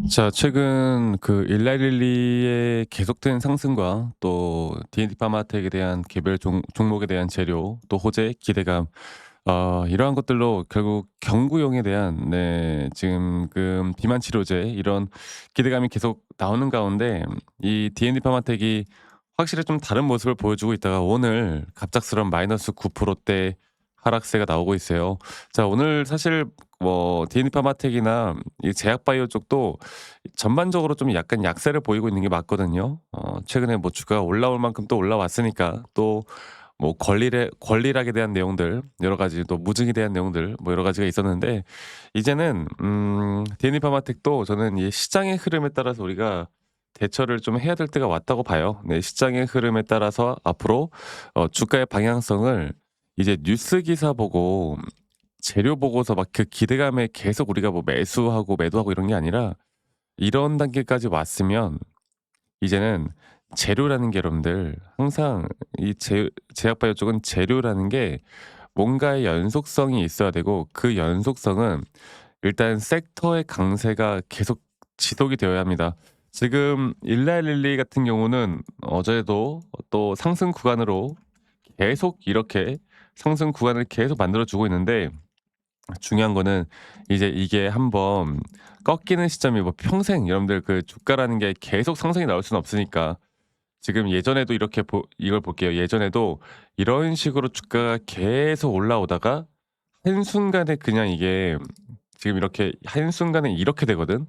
자, 최근 그 일라릴리의 계속된 상승과 또 D&D 파마텍에 대한 개별 종목에 대한 재료, 또 호재, 기대감, 이러한 것들로 결국 경구용에 대한 지금 비만 치료제 이런 기대감이 계속 나오는 가운데 이 D&D 파마텍이 확실히 좀 다른 모습을 보여주고 있다가 오늘 갑작스러운 마이너스 9%대 하락세가 나오고 있어요. 자, 오늘 사실 뭐 D&D 파마텍이나 이 제약바이오 쪽도 전반적으로 좀 약간 약세를 보이고 있는 게 맞거든요. 최근에 뭐 주가가 올라올 만큼 또 올라왔으니까 또 뭐 권리락에 대한 내용들 여러 가지 또 무증에 대한 내용들 뭐 여러 가지가 있었는데 이제는 D&D 파마텍도 저는 이 시장의 흐름에 따라서 우리가 대처를 좀 해야 될 때가 왔다고 봐요. 네, 시장의 흐름에 따라서 앞으로 주가의 방향성을 이제 뉴스 기사 보고 재료 보고서 막 그 기대감에 계속 우리가 뭐 매수하고 매도하고 이런 게 아니라 이런 단계까지 왔으면 이제는 재료라는 게 여러분들 항상 이 제약바이오 쪽은 재료라는 게 뭔가의 연속성이 있어야 되고 그 연속성은 일단 섹터의 강세가 계속 지속이 되어야 합니다. 지금 일라릴리 같은 경우는 어제도 또 상승 구간으로 계속 이렇게 상승 구간을 계속 만들어 주고 있는데 중요한 거는 이제 이게 한번 꺾이는 시점이 뭐 평생 여러분들 그 주가라는 게 계속 상승이 나올 수는 없으니까 지금 예전에도 이렇게 이걸 볼게요. 예전에도 이런 식으로 주가가 계속 올라오다가 한순간에 그냥 이게 지금 이렇게 한순간에 이렇게 되거든.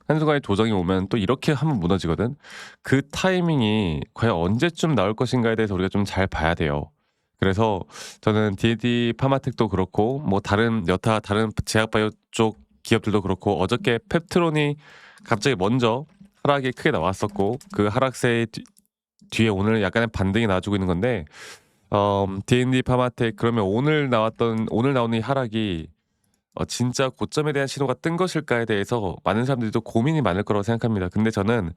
한순간에 조정이 오면 또 이렇게 한번 무너지거든. 그 타이밍이 과연 언제쯤 나올 것인가에 대해서 우리가 좀 잘 봐야 돼요. 그래서 저는 D&D 파마텍도 그렇고 뭐 다른 여타 다른 제약바이오 쪽 기업들도 그렇고 어저께 펩트론이 갑자기 먼저 하락이 크게 나왔었고 그 하락세의 뒤에 오늘 약간의 반등이 나와주고 있는 건데 D&D 파마텍 그러면 오늘 나오는 이 하락이 진짜 고점에 대한 신호가 뜬 것일까에 대해서 많은 사람들이 또 고민이 많을 거라고 생각합니다. 근데 저는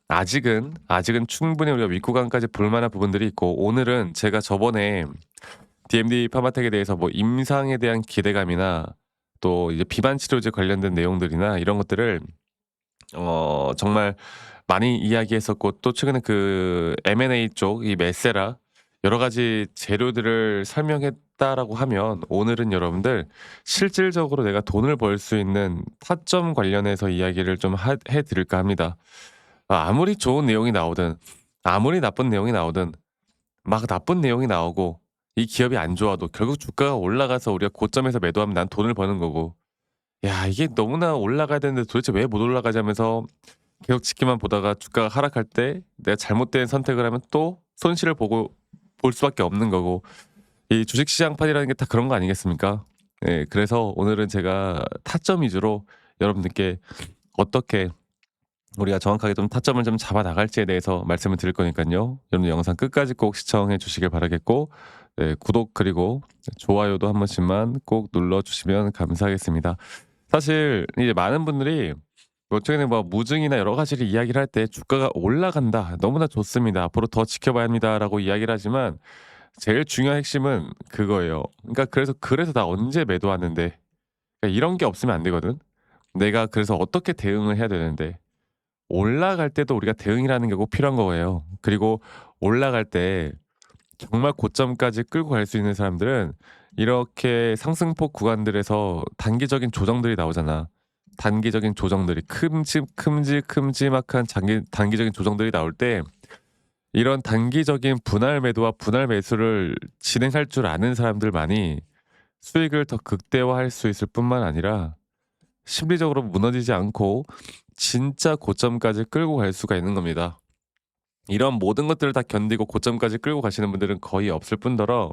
아직은 충분히 우리가 윗구간까지 볼 만한 부분들이 있고 오늘은 제가 저번에 DMD 파마텍에 대해서 뭐 임상에 대한 기대감이나 또 이제 비만 치료제 관련된 내용들이나 이런 것들을 정말 많이 이야기했었고 또 최근에 그 M&A 쪽 이 메세라 여러 가지 재료들을 설명했다라고 하면 오늘은 여러분들 실질적으로 내가 돈을 벌 수 있는 타점 관련해서 이야기를 좀 해 드릴까 합니다. 아무리 좋은 내용이 나오든 아무리 나쁜 내용이 나오든 막 나쁜 내용이 나오고 이 기업이 안 좋아도 결국 주가가 올라가서 우리가 고점에서 매도하면 난 돈을 버는 거고 야 이게 너무나 올라가야 되는데 도대체 왜 못 올라가지 하면서 계속 지켜만 보다가 주가가 하락할 때 내가 잘못된 선택을 하면 또 손실을 보고 볼 수밖에 없는 거고 이 주식시장판이라는 게 다 그런 거 아니겠습니까? 예, 그래서 오늘은 제가 타점 위주로 여러분들께 어떻게 우리가 정확하게 좀 타점을 좀 잡아 나갈지에 대해서 말씀을 드릴 거니까요. 여러분 영상 끝까지 꼭 시청해 주시길 바라겠고 네, 구독 그리고 좋아요도 한 번씩만 꼭 눌러 주시면 감사하겠습니다. 사실 이제 많은 분들이 뭐 최근에 뭐 무증이나 여러 가지를 이야기를 할 때 "주가가 올라간다. 너무나 좋습니다. 앞으로 더 지켜봐야 합니다."라고 이야기를 하지만 제일 중요한 핵심은 그거예요. 그러니까 그래서 나 언제 매도하는데 그러니까 이런 게 없으면 안 되거든. 내가 그래서 어떻게 대응을 해야 되는데 올라갈 때도 우리가 대응이라는 게 꼭 필요한 거예요. 그리고 올라갈 때 정말 고점까지 끌고 갈 수 있는 사람들은 이렇게 상승폭 구간들에서 단기적인 조정들이 나오잖아. 단기적인 조정들이 큼직큼직한 단기적인 조정들이 나올 때 이런 단기적인 분할 매도와 분할 매수를 진행할 줄 아는 사람들만이 수익을 더 극대화할 수 있을 뿐만 아니라 심리적으로 무너지지 않고 진짜 고점까지 끌고 갈 수가 있는 겁니다. 이런 모든 것들을 다 견디고 고점까지 끌고 가시는 분들은 거의 없을 뿐더러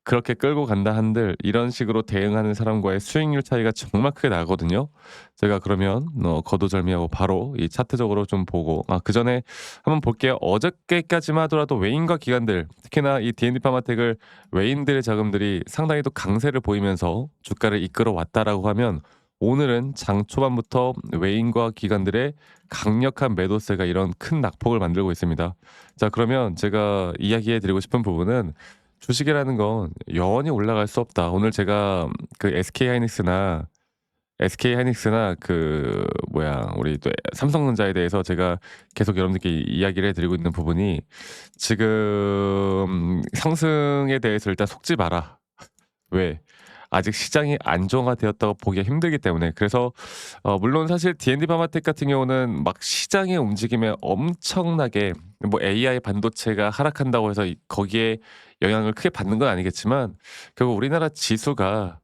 그렇게 끌고 간다 한들 이런 식으로 대응하는 사람과의 수익률 차이가 정말 크게 나거든요. 제가 그러면 거두절미하고 바로 이 차트적으로 좀 보고 그전에 한번 볼게요. 어저께까지만 하더라도 외인과 기관들 특히나 이 D&D 파마텍을 외인들의 자금들이 상당히 또 강세를 보이면서 주가를 이끌어 왔다라고 하면 오늘은 장 초반부터 외인과 기관들의 강력한 매도세가 이런 큰 낙폭을 만들고 있습니다. 자, 그러면 제가 이야기해 드리고 싶은 부분은 주식이라는 건 영원히 올라갈 수 없다. 오늘 제가 그 SK 하이닉스나 SK 하이닉스나 그 뭐야 우리 또 삼성전자에 대해서 제가 계속 여러분들께 이야기를 해 드리고 있는 부분이 지금 상승에 대해서 일단 속지 마라. 왜? 아직 시장이 안정화되었다고 보기가 힘들기 때문에. 그래서 물론 사실 D&D 파마텍 같은 경우는 막 시장의 움직임에 엄청나게 뭐 AI 반도체가 하락한다고 해서 거기에 영향을 크게 받는 건 아니겠지만 결국 우리나라 지수가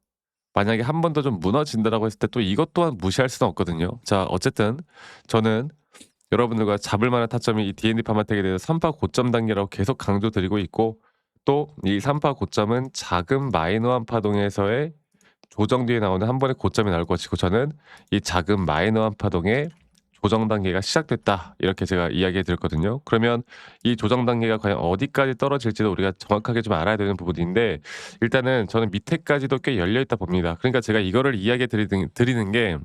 만약에 한 번 더 좀 무너진다라고 했을 때 또 이것 또한 무시할 수는 없거든요. 자 어쨌든 저는 여러분들과 잡을 만한 타점이 이 D&D 파마텍에 대해서 3파 고점 단계라고 계속 강조드리고 있고 또 이 3파 고점은 작은 마이너한 파동에서의 조정 뒤에 나오는 한 번의 고점이 나올 것이고 저는 이 작은 마이너한 파동의 조정 단계가 시작됐다. 이렇게 제가 이야기해 드렸거든요. 그러면 이 조정 단계가 과연 어디까지 떨어질지도 우리가 정확하게 좀 알아야 되는 부분인데 일단은 저는 밑에까지도 꽤 열려 있다 봅니다. 그러니까 제가 이거를 이야기해 드리는 게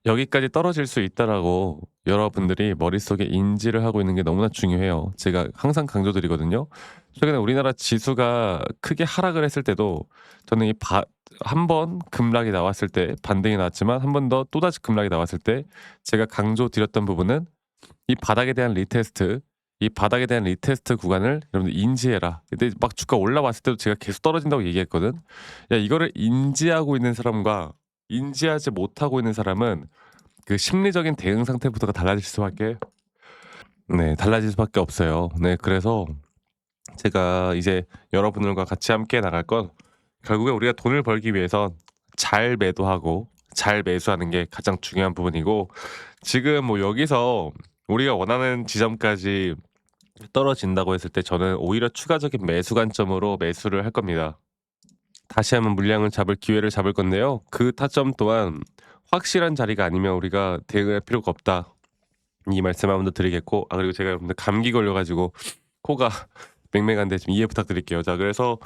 여기까지 떨어질 수 있다라고 여러분들이 머릿속에 인지를 하고 있는 게 너무나 중요해요. 제가 항상 강조드리거든요. 최근에 우리나라 지수가 크게 하락을 했을 때도 저는 한 번 급락이 나왔을 때 반등이 나왔지만 한 번 더 또다시 급락이 나왔을 때 제가 강조드렸던 부분은 이 바닥에 대한 리테스트, 이 바닥에 대한 리테스트 구간을 여러분들 인지해라. 근데 막 주가 올라왔을 때도 제가 계속 떨어진다고 얘기했거든. 야 이거를 인지하고 있는 사람과 인지하지 못하고 있는 사람은 그 심리적인 대응 상태부터가 달라질 수밖에 없어요. 네 그래서 제가 이제 여러분들과 같이 함께 나갈 건 결국에 우리가 돈을 벌기 위해선 잘 매도하고 잘 매수하는 게 가장 중요한 부분이고 지금 뭐 여기서 우리가 원하는 지점까지 떨어진다고 했을 때 저는 오히려 추가적인 매수 관점으로 매수를 할 겁니다. 다시 한번 물량을 잡을 기회를 잡을 건데요. 그 타점 또한 확실한 자리가 아니면 우리가 대응할 필요가 없다. 이 말씀 한 번 더 드리겠고 그리고 제가 여러분들 감기 걸려 가지고 코가 맹맹한데 좀 이해 부탁드릴게요. 자 그래서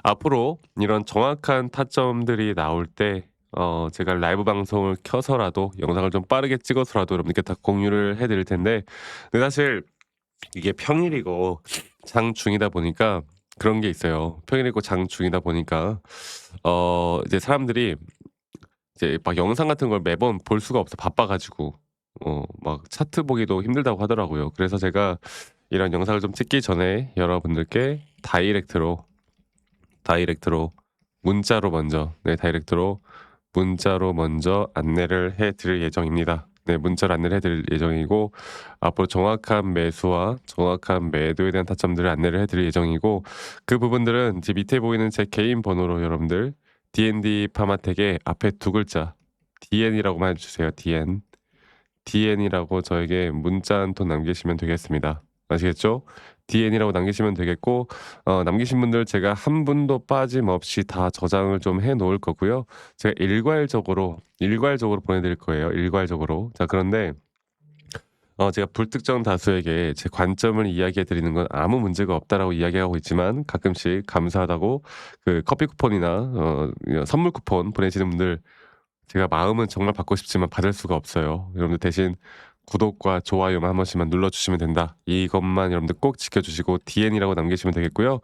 앞으로 이런 정확한 타점들이 나올 때 제가 라이브 방송을 켜서라도 영상을 좀 빠르게 찍어서라도 여러분께 다 공유를 해 드릴 텐데 근데 사실 이게 평일이고 장중이다 보니까 그런 게 있어요. 평일이고 장중이다 보니까 이제 사람들이 이제 막 영상 같은 걸 매번 볼 수가 없어 바빠 가지고. 막 차트 보기도 힘들다고 하더라고요. 그래서 제가 이런 영상을 좀 찍기 전에 여러분들께 다이렉트로 문자로 먼저 안내를 해 드릴 예정입니다. 네 문자로 안내를 해 드릴 예정이고 앞으로 정확한 매수와 정확한 매도에 대한 타점들을 안내를 해 드릴 예정이고 그 부분들은 제 밑에 보이는 제 개인 번호로 여러분들 D&D 파마텍의 앞에 두 글자 DN이라고만 해 주세요. DN. DN이라고 저에게 문자 한 통 남기시면 되겠습니다. 아시겠죠? DN이라고 남기시면 되겠고 남기신 분들 제가 한 분도 빠짐없이 다 저장을 좀 해 놓을 거고요. 제가 일괄적으로 보내 드릴 거예요, 일괄적으로. 자 그런데 제가 불특정 다수에게 제 관점을 이야기해 드리는 건 아무 문제가 없다라고 이야기하고 있지만 가끔씩 감사하다고 그 커피 쿠폰이나 선물 쿠폰 보내시는 분들 제가 마음은 정말 받고 싶지만 받을 수가 없어요. 여러분들 대신 구독과 좋아요만 한 번씩만 눌러주시면 된다. 이것만 여러분들 꼭 지켜주시고 DN이라고 남기시면 되겠고요.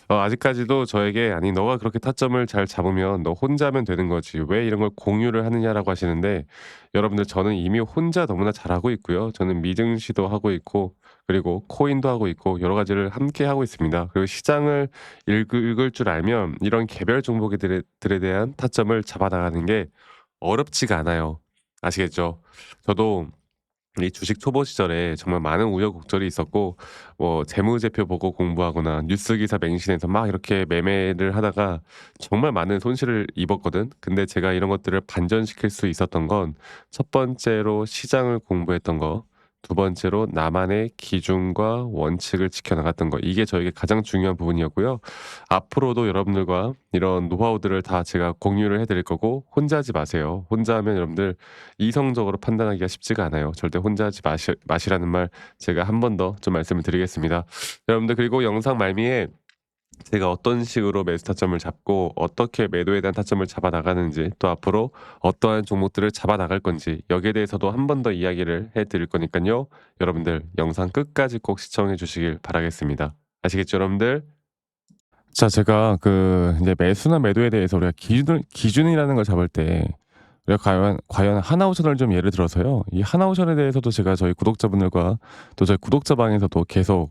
아직까지도 저에게 아니 너가 그렇게 타점을 잘 잡으면 너 혼자 하면 되는 거지. 왜 이런 걸 공유를 하느냐라고 하시는데 여러분들 저는 이미 혼자 너무나 잘하고 있고요. 저는 미증시도 하고 있고 그리고 코인도 하고 있고 여러 가지를 함께 하고 있습니다. 그리고 시장을 읽을 줄 알면 이런 개별 종목들에 대한 타점을 잡아나가는 게 어렵지가 않아요. 아시겠죠? 저도 이 주식 초보 시절에 정말 많은 우여곡절이 있었고 뭐 재무제표 보고 공부하거나 뉴스 기사 맹신해서 막 이렇게 매매를 하다가 정말 많은 손실을 입었거든. 근데 제가 이런 것들을 반전시킬 수 있었던 건 첫 번째로 시장을 공부했던 거, 두 번째로 나만의 기준과 원칙을 지켜나갔던 거. 이게 저에게 가장 중요한 부분이었고요. 앞으로도 여러분들과 이런 노하우들을 다 제가 공유를 해 드릴 거고 혼자 하지 마세요. 혼자 하면 여러분들 이성적으로 판단하기가 쉽지가 않아요. 절대 혼자 하지 마시라는 말 제가 한 번 더 좀 말씀을 드리겠습니다. 여러분들 그리고 영상 말미에 제가 어떤 식으로 매수 타점을 잡고 어떻게 매도에 대한 타점을 잡아 나가는지 또 앞으로 어떠한 종목들을 잡아 나갈 건지 여기에 대해서도 한 번 더 이야기를 해 드릴 거니깐요. 여러분들 영상 끝까지 꼭 시청해 주시길 바라겠습니다. 아시겠죠, 여러분들? 자 제가 그 이제 매수나 매도에 대해서 우리가 기준이라는 걸 잡을 때 과연 하나오션을 좀 예를 들어서요. 이 하나오션에 대해서도 제가 저희 구독자분들과 또 저희 구독자 방에서도 계속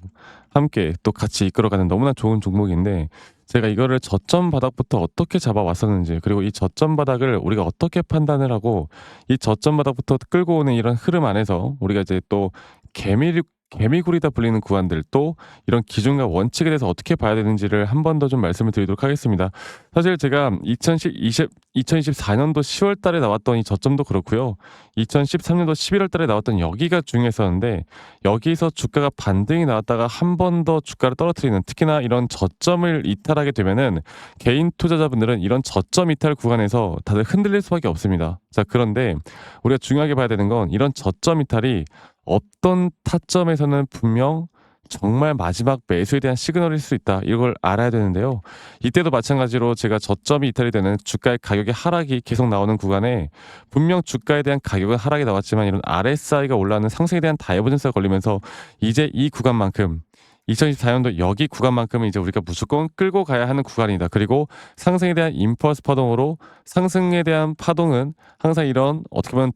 함께 또 같이 이끌어가는 너무나 좋은 종목인데, 제가 이거를 저점 바닥부터 어떻게 잡아왔었는지, 그리고 이 저점 바닥을 우리가 어떻게 판단을 하고 이 저점 바닥부터 끌고 오는 이런 흐름 안에서 우리가 이제 또 개미굴이다 불리는 구간들, 또 이런 기준과 원칙에 대해서 어떻게 봐야 되는지를 한 번 더 좀 말씀을 드리도록 하겠습니다. 사실 제가 2024년도 10월 달에 나왔던 이 저점도 그렇고요. 2013년도 11월 달에 나왔던 여기가 중요했었는데, 여기서 주가가 반등이 나왔다가 한 번 더 주가를 떨어뜨리는, 특히나 이런 저점을 이탈하게 되면은 개인 투자자분들은 이런 저점 이탈 구간에서 다들 흔들릴 수밖에 없습니다. 자, 그런데 우리가 중요하게 봐야 되는 건, 이런 저점 이탈이 어떤 타점에서는 분명 정말 마지막 매수에 대한 시그널일 수 있다, 이걸 알아야 되는데요. 이때도 마찬가지로 제가 저점이 이탈이 되는 주가의 가격의 하락이 계속 나오는 구간에 분명 주가에 대한 가격은 하락이 나왔지만, 이런 RSI가 올라가는 상승에 대한 다이버전스가 걸리면서 이제 이 구간만큼, 2024년도 여기 구간만큼은 이제 우리가 무조건 끌고 가야 하는 구간이다. 그리고 상승에 대한 임펄스 파동으로, 상승에 대한 파동은 항상 이런 어떻게 보면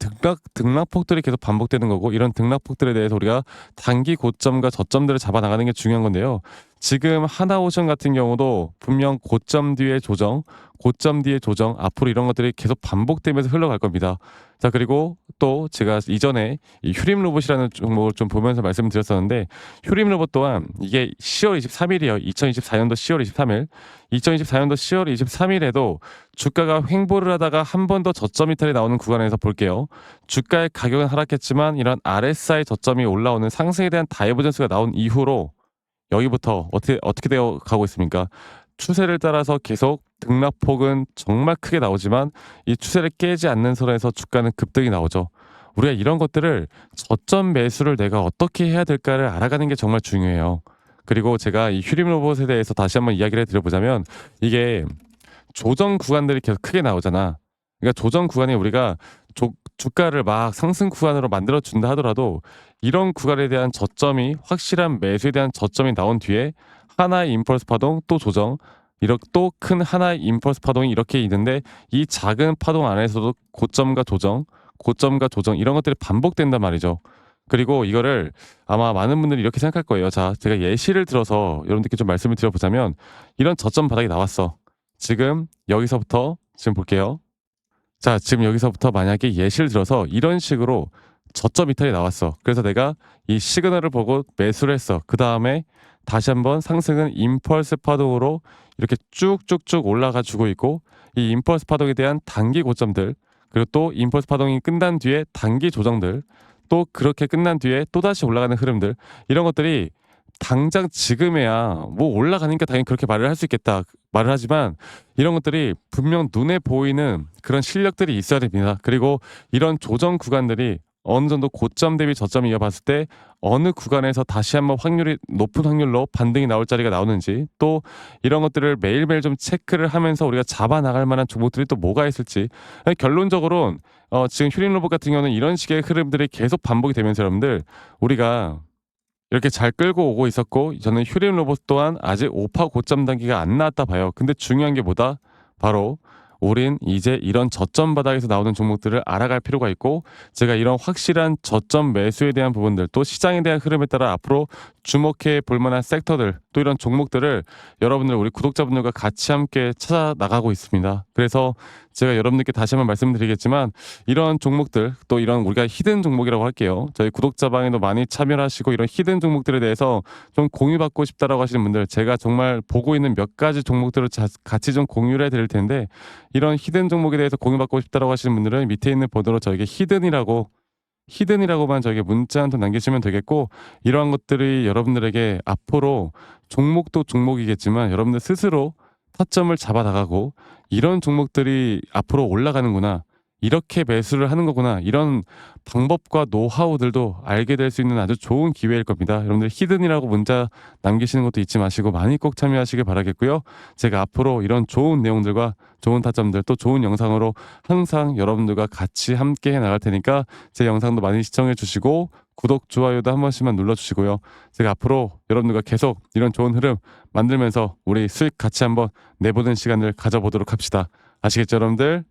등락폭들이 계속 반복되는 거고, 이런 등락폭들에 대해서 우리가 단기 고점과 저점들을 잡아 나가는 게 중요한 건데요. 지금 하나오션 같은 경우도 분명 고점 뒤에 조정, 고점 뒤에 조정, 앞으로 이런 것들이 계속 반복되면서 흘러갈 겁니다. 자, 그리고 또 제가 이전에 이 휴림 로봇이라는 종목을 좀 보면서 말씀을 드렸었는데, 휴림 로봇 또한 이게 10월 23일이에요. 2024년도 10월 23일. 2024년도 10월 23일에도 주가가 횡보를 하다가 한 번 더 저점 이탈이 나오는 구간에서 볼게요. 주가의 가격은 하락했지만 이런 RSI 저점이 올라오는 상승에 대한 다이버전스가 나온 이후로 여기부터 어떻게 되어 가고 있습니까? 추세를 따라서 계속 등락폭은 정말 크게 나오지만, 이 추세를 깨지 않는 선에서 주가는 급등이 나오죠. 우리가 이런 것들을, 저점 매수를 내가 어떻게 해야 될까를 알아가는 게 정말 중요해요. 그리고 제가 이 휴림 로봇에 대해서 다시 한번 이야기를 드려보자면, 이게 조정 구간들이 계속 크게 나오잖아. 그러니까 조정 구간에 우리가 주가를 막 상승 구간으로 만들어 준다 하더라도, 이런 구간에 대한 저점이, 확실한 매수에 대한 저점이 나온 뒤에 하나의 임펄스 파동, 또 조정, 이렇게 또 큰 하나의 임펄스 파동이 이렇게 있는데, 이 작은 파동 안에서도 고점과 조정, 고점과 조정, 이런 것들이 반복된단 말이죠. 그리고 이거를 아마 많은 분들이 이렇게 생각할 거예요. 자, 제가 예시를 들어서 여러분들께 좀 말씀을 드려보자면, 이런 저점 바닥이 나왔어. 지금 여기서부터 지금 볼게요. 자, 지금 여기서부터 만약에 예시를 들어서 이런 식으로 저점 이탈이 나왔어. 그래서 내가 이 시그널을 보고 매수를 했어. 그 다음에 다시 한번 상승은 임펄스 파동으로 이렇게 쭉쭉쭉 올라가 주고 있고, 이 임펄스 파동에 대한 단기 고점들, 그리고 또 임펄스 파동이 끝난 뒤에 단기 조정들, 또 그렇게 끝난 뒤에 또다시 올라가는 흐름들, 이런 것들이 당장 지금에야 뭐 올라가니까 당연히 그렇게 말을 할 수 있겠다 말을 하지만, 이런 것들이 분명 눈에 보이는 그런 실력들이 있어야 됩니다. 그리고 이런 조정 구간들이 어느 정도 고점 대비 저점이 이어봤을 때 어느 구간에서 다시 한번 높은 확률로 반등이 나올 자리가 나오는지, 또 이런 것들을 매일매일 좀 체크를 하면서 우리가 잡아 나갈 만한 종목들이 또 뭐가 있을지. 결론적으로는 지금 휴림 로봇 같은 경우는 이런 식의 흐름들이 계속 반복이 되면서, 여러분들 우리가 이렇게 잘 끌고 오고 있었고, 저는 휴림 로봇 또한 아직 오파 고점 단계가 안 나왔다 봐요. 근데 중요한 게 뭐다? 바로 우린 이제 이런 저점 바닥에서 나오는 종목들을 알아갈 필요가 있고, 제가 이런 확실한 저점 매수에 대한 부분들, 또 시장에 대한 흐름에 따라 앞으로 주목해 볼 만한 섹터들, 또 이런 종목들을 여러분들, 우리 구독자분들과 같이 함께 찾아 나가고 있습니다. 그래서 제가 여러분들께 다시 한번 말씀드리겠지만, 이런 종목들, 또 이런 우리가 히든 종목이라고 할게요. 저희 구독자 방에도 많이 참여를 하시고, 이런 히든 종목들에 대해서 좀 공유받고 싶다라고 하시는 분들, 제가 정말 보고 있는 몇 가지 종목들을 같이 좀 공유를 해드릴 텐데, 이런 히든 종목에 대해서 공유받고 싶다라고 하시는 분들은 밑에 있는 번호로 저에게 히든이라고만 저에게 문자 한 통 남기시면 되겠고, 이러한 것들이 여러분들에게 앞으로 종목도 종목이겠지만 여러분들 스스로 타점을 잡아 나가고, 이런 종목들이 앞으로 올라가는구나, 이렇게 매수를 하는 거구나, 이런 방법과 노하우들도 알게 될 수 있는 아주 좋은 기회일 겁니다. 여러분들 히든이라고 문자 남기시는 것도 잊지 마시고 많이 꼭 참여하시길 바라겠고요. 제가 앞으로 이런 좋은 내용들과 좋은 타점들, 또 좋은 영상으로 항상 여러분들과 같이 함께 해 나갈 테니까 제 영상도 많이 시청해 주시고, 구독, 좋아요도 한 번씩만 눌러주시고요. 제가 앞으로 여러분들과 계속 이런 좋은 흐름 만들면서 우리 수익 같이 한번 내보는 시간을 가져보도록 합시다. 아시겠죠, 여러분들?